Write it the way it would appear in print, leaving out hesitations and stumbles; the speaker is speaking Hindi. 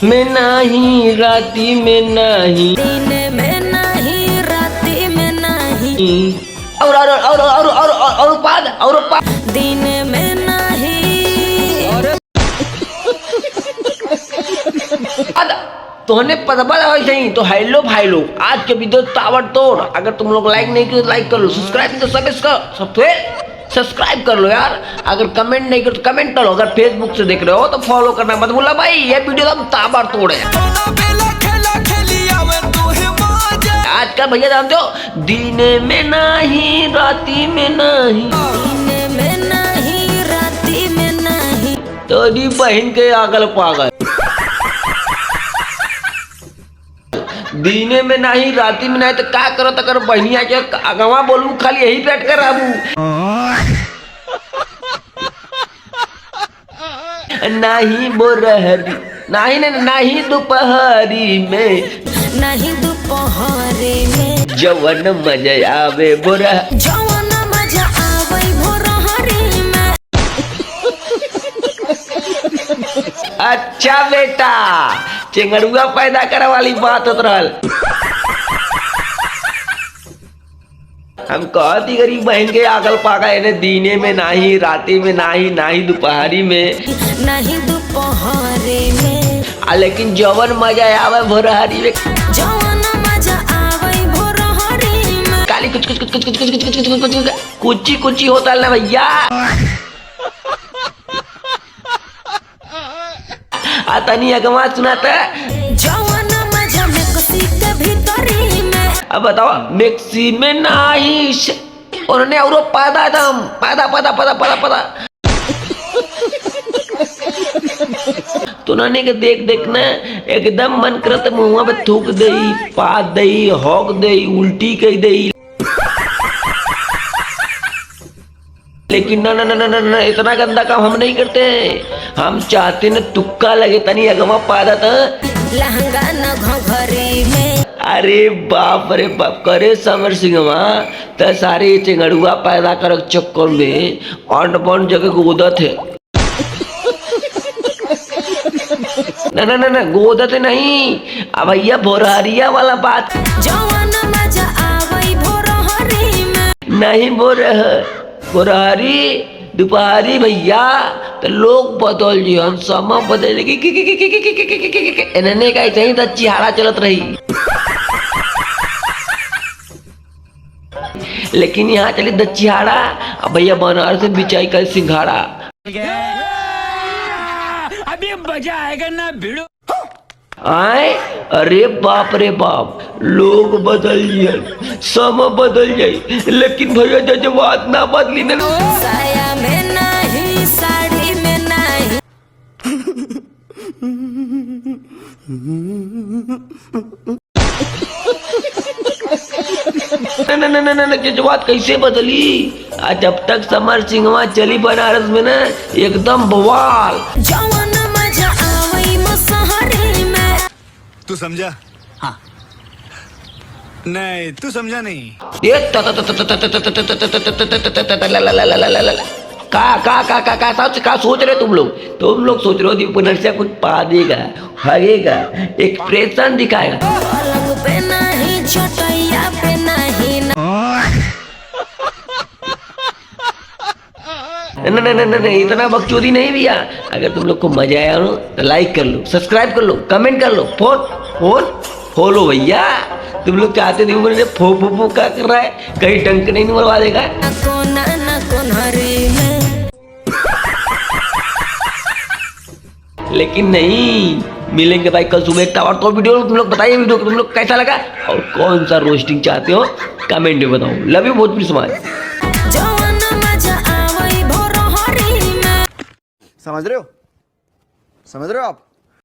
में नहीं राती में नहीं दिन में नहीं राती में नहीं और दिन में नहीं तो पता सही। तो हेलो भाई लोग, आज के वीडियो ताबड़तोड़। अगर तुम लोग लाइक नहीं किए तो लाइक कर लो, सब्सक्राइब तो सब्सक्राइब कर लो यार। अगर कमेंट नहीं करो तो कमेंट करो। अगर फेसबुक से देख रहे हो तो फॉलो करना मत भूलना भाई। ये वीडियो तो ताबड़तोड़ है। आज का भैया जानते हो, दिन में नहीं राती में नहीं, दिन में नहीं राती में नहीं। तेरी बहन के आगल पागल। दीने में नहीं राती में नहीं तो क्या करो तो करो बहनिया के अगवा बोलू खाली यही बैठ कर आबू। नहीं बोरहरी नहीं दोपहरी में, नहीं दोपहरी में जवन मजा आवे बोरा, जवन मजा आवे भोरहरी में। अच्छा बेटा, चेंगड़ुआ पैदा करे वाली बात होत रहल। हम कहती गरीब बहन के आगल पागा है, दीने में नहीं राती में नहीं दोपहरी में, नहीं दोपहरी में लेकिन जवन मजा आवे भोरहरी में, जवन मजा आवे भोरहरी में। काली कुछ होता है ना भैया। तनी अगवा सुनाता जवन मजा मिक्सी के भीतरी में। अब बताओ मिक्सी में नहीं उन्होंने और पैदा तो उन्होंने के देख ना एकदम मन करत मुँह पे थूक दे, पाद दे, हॉक दे, उल्टी कह दे। लेकिन ना इतना गंदा काम हम नहीं करते। हम चाहते न तुक्का लगे तनी अगवा पादा था लहंगा न घघरी में। अरे बाप रे बाप करे समर सिंहवा त सारे चेंगड़ुआ पैदा कर चक्कर में अंड बन जगह गोदत है। ना गोदत नहीं, अब भैया भोरहरिया वाला बात। जवन मजा आवे भोरहरी में नहीं भोरहरी दोपहरी भैया तो लोग बदल जी हम समय बदल इन्होंने का चाहिए तो चिहाड़ा चलत रही। लेकिन यहाँ चली दचिहाड़ा, अब भैया बनारस से बिचाई कर सिंघाड़ा। अभी मजा आएगा ना भिड़ो। आए अरे बाप रे बाप, लोग बदल जाए, समय बदल जाए, लेकिन भैया जज्बात ना बदली ना। साया में नहीं साड़ी में नहीं। ना जज्बात कैसे बदली? आज जब तक समर सिंहवा चली बनारस में ना एकदम बवाल। जवन मजा आवे मसहरी में। तू समझा? हाँ। नहीं तू समझा नहीं। ये का सोच रहे तुम लोग सोच रहे हो दीपनरसिया कुछ पा देगा, भागेगा, एक्सप्रेशन दिखाएगा। पलंग पे नहीं, चटैया पे नहीं ना इतना बकचोदी नहीं भैया। अगर तुम लोग को मजा आया हो तो लाइक कर लो, सब्सक्राइब कर लो, कमेंट कर लो, फॉलो भैया। तुम लोग चाहते थे मुझे फो क्या कर रहा है, कहीं डंक नहीं मरवा देगा। लेकिन नहीं मिलेंगे भाई कल सुबह एक और तो वीडियो। तुम लोग बताइए वीडियो तुम लोग कैसा लगा और कौन सा रोस्टिंग चाहते हो कमेंट में बताओ। लव यू भोजपुरी समाज। समझ रहे हो आप?